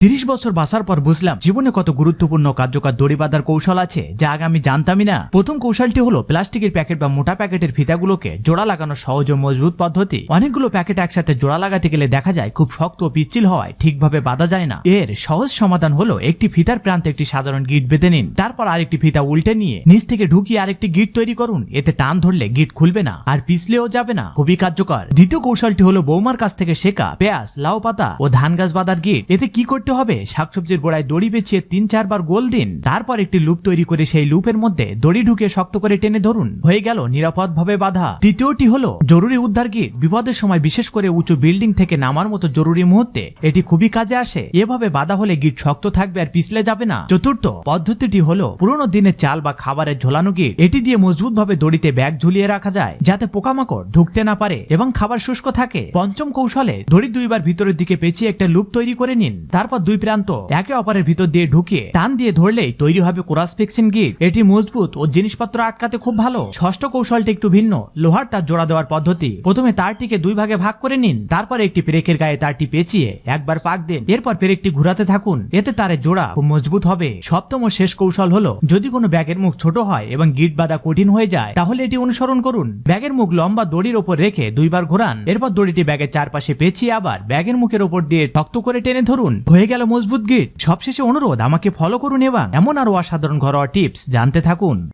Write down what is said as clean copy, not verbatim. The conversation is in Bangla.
30 বছর বাঁচার পর বুঝলাম জীবনে কত গুরুত্বপূর্ণ কার্যকর দড়ি বাঁধার কৌশল আছে যা আগে আমি জানতামই না। প্রথম কৌশলটি হলো প্লাস্টিকের প্যাকেট বা মোটা প্যাকেটের ফিতাগুলোকে জোড়া লাগানো সহজ ও মজবুত পদ্ধতি। অনেকগুলো প্যাকেট একসাথে জোড়া লাগাতে গেলে দেখা যায় খুব শক্ত ও পিচ্ছিল হওয়ায় ঠিকভাবে বাঁধা যায় না। এর সহজ সমাধান হলো একটি ফিতার প্রান্তে একটি সাধারণ গিট বেঁধে নিন, তারপর আরেকটি ফিতা উল্টে নিয়ে নিচ থেকে ঢুকিয়ে আরেকটি গিট তৈরি করুন। এতে টান ধরলে গিট খুলবে না আর পিছলেও যাবে না, খুবই কার্যকর। দ্বিতীয় কৌশলটি হলো বৌমার কাছ থেকে শেখা পেঁয়াজ, লাউ পাতা ও ধান গাছ বাঁধার গিট। এতে কি করতে হবে, শাকসবজির গোড়ায় দড়ি পেঁচিয়ে 3-4 বার গোল দিন, তারপর একটি লুপ তৈরি করে সেই লুপের মধ্যে দড়ি ঢুকিয়ে শক্ত করে টেনে ধরুন, হয়ে গেল নিরাপদভাবে বাঁধা। তৃতীয়টি হলো জরুরি উদ্ধার গিট। বিপদের সময় বিশেষ করে উঁচু বিল্ডিং থেকে নামার মতো জরুরি মুহূর্তে এটি খুবই কাজে আসে। এভাবে বাঁধা হলে গিট শক্ত থাকবে আর পিছলে যাবে না। চতুর্থ পদ্ধতিটি হলো পুরোনো দিনের চাল বা খাবারের ঝোলানো গিট। এটি দিয়ে মজবুত ভাবে দড়িতে ব্যাগ ঝুলিয়ে রাখা যায় যাতে পোকামাকড় ঢুকতে না পারে এবং খাবার শুষ্ক থাকে। পঞ্চম কৌশলে দড়ি 2 বার ভিতরের দিকে পেঁচিয়ে একটা লুপ তৈরি করে নিন, তারপর 2 প্রান্ত একে অপরের ভিতর দিয়ে ঢুকিয়ে টান দিয়ে ধরলেই তৈরি হবে ক্রস ফিক্সিং গিট। এটি মজবুত ও জিনিসপত্র আটকাতে খুব ভালো। ষষ্ঠ কৌশলটি একটু ভিন্ন, লোহার তার জোড়া দেওয়ার পদ্ধতি। প্রথমে তারটিকে 2 ভাগে ভাগ করে নিন, তারপর একটি পেরেকের গায়ে তারটি পেঁচিয়ে একবার পাক দিন, এরপর পেরেকটি ঘুরাতে থাকুন, এতে তারের জোড়া খুব মজবুত হবে। সপ্তম ও শেষ কৌশল হলো যদি কোনো ব্যাগের মুখ ছোট হয় এবং গিট বাঁধা কঠিন হয়ে যায় তাহলে এটি অনুসরণ করুন। ব্যাগের মুখ লম্বা দড়ির ওপর রেখে 2 বার ঘোরান, এরপর দড়িটি ব্যাগের চারপাশে পেঁচিয়ে আবার ব্যাগের মুখের ওপর দিয়ে শক্ত করে টেনে ধরুন, হয়ে গেল মজবুত গিট। সবশেষে অনুরোধ, আমাকে ফলো করুন এবং এমন আরো অসাধারণ ঘরোয়া টিপস জানতে থাকুন।